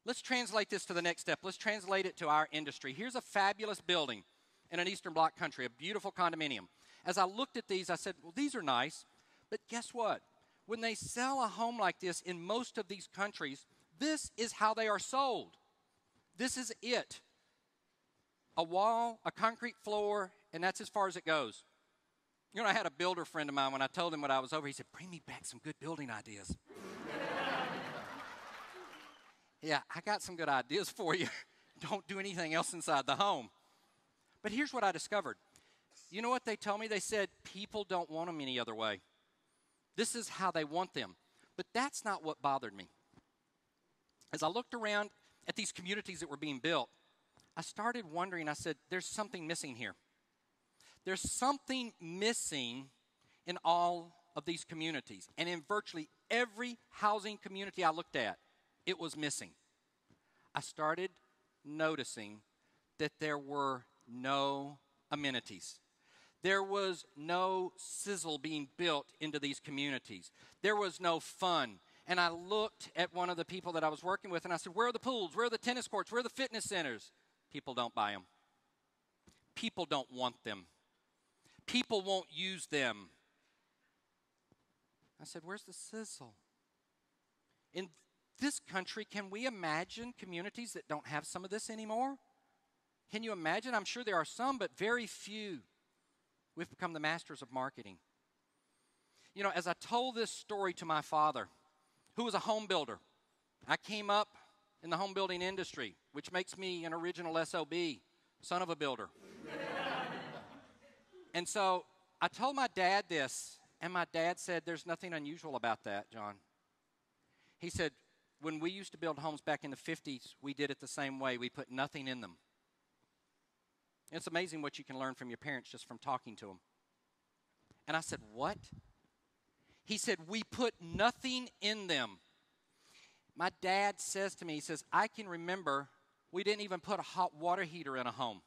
Let's translate this to the next step. Let's translate it to our industry. Here's a fabulous building in an Eastern Bloc country, a beautiful condominium. As I looked at these, I said, well, these are nice, but guess what? When they sell a home like this in most of these countries, this is how they are sold. This is it. A wall, a concrete floor, and that's as far as it goes. You know, I had a builder friend of mine, when I told him what I was over, he said, bring me back some good building ideas. Yeah, I got some good ideas for you. Don't do anything else inside the home. But here's what I discovered. You know what they told me? They said, people don't want them any other way. This is how they want them. But that's not what bothered me. As I looked around at these communities that were being built, I started wondering, I said, there's something missing here. There's something missing in all of these communities. And in virtually every housing community I looked at, it was missing. I started noticing that there were no amenities. There was no Sizzle being built into these communities. There was no fun. And I looked at one of the people that I was working with, and I said, where are the pools? Where are the tennis courts? Where are the fitness centers? People don't buy them. People don't want them. People won't use them. I said, where's the Sizzle? In this country, can we imagine communities that don't have some of this anymore? Can you imagine? I'm sure there are some, but very few. We've become the masters of marketing. You know, as I told this story to my father, who was a home builder, I came up in the home building industry, which makes me an original SOB, son of a builder. And so I told my dad this, and my dad said, there's nothing unusual about that, John. He said, when we used to build homes back in the 50s, we did it the same way. We put nothing in them. It's amazing what you can learn from your parents just from talking to them. And I said, what? He said, we put nothing in them. My dad says to me, he says, I can remember we didn't even put a hot water heater in a home.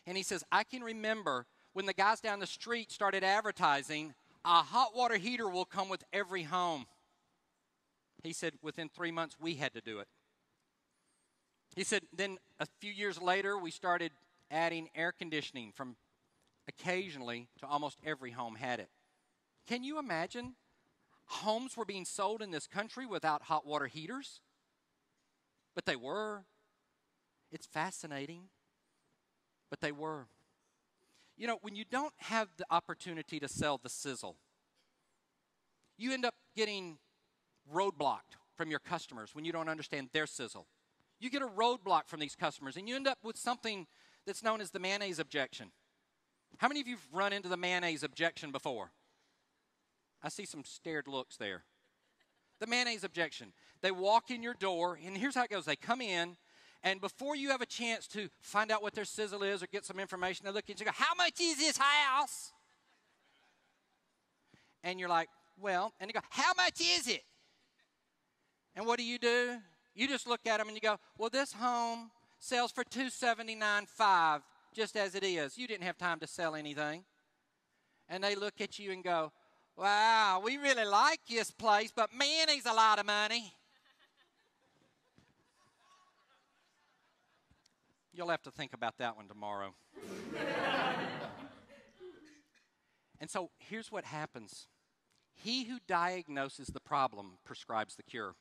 And he says, I can remember when the guys down the street started advertising, a hot water heater will come with every home. He said, within 3 months, we had to do it. He said, then a few years later, we started adding air conditioning from occasionally to almost every home had it. Can you imagine homes were being sold in this country without hot water heaters? But they were. It's fascinating, but they were. You know, when you don't have the opportunity to sell the Sizzle, you end up getting roadblocked from your customers when you don't understand their Sizzle. You get a roadblock from these customers, and you end up with something that's known as the mayonnaise objection. How many of you have run into the mayonnaise objection before? I see some stared looks there. The mayonnaise objection. They walk in your door, and here's how it goes. They come in, and before you have a chance to find out what their Sizzle is or get some information, they look at you and go, how much is this house? And you're like, well, and they go, how much is it? And what do? You just look at them and you go, well, this home sells for $279,500 just as it is. You didn't have time to sell anything. And they look at you and go, wow, we really like this place, but man, he's a lot of money. You'll have to think about that one tomorrow. And so here's what happens. He who diagnoses the problem prescribes the cure.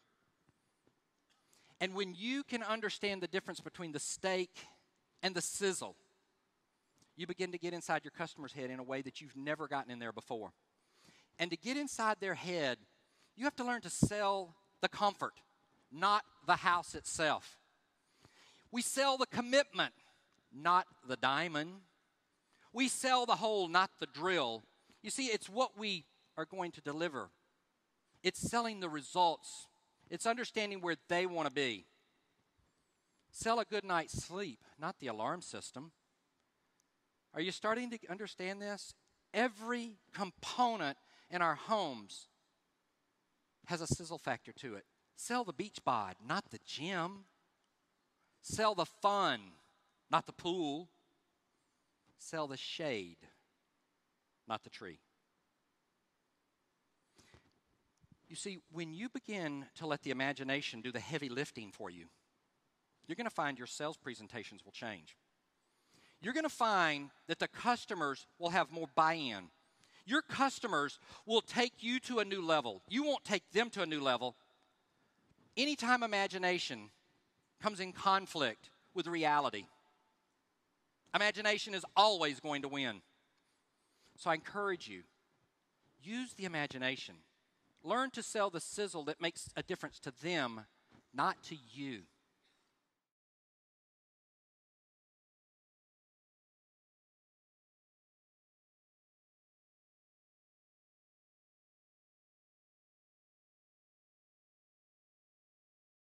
And when you can understand the difference between the steak and the Sizzle, you begin to get inside your customer's head in a way that you've never gotten in there before. And to get inside their head, you have to learn to sell the comfort, not the house itself. We sell the commitment, not the diamond. We sell the hole, not the drill. You see, it's what we are going to deliver. It's selling the results. It's understanding where they want to be. Sell a good night's sleep, not the alarm system. Are you starting to understand this? Every component in our homes has a Sizzle factor to it. Sell the beach bod, not the gym. Sell the fun, not the pool. Sell the shade, not the tree. You see, when you begin to let the imagination do the heavy lifting for you, you're going to find your sales presentations will change. You're going to find that the customers will have more buy-in. Your customers will take you to a new level. You won't take them to a new level. Anytime imagination comes in conflict with reality, imagination is always going to win. So I encourage you, use the imagination. Learn to sell the sizzle that makes a difference to them, not to you.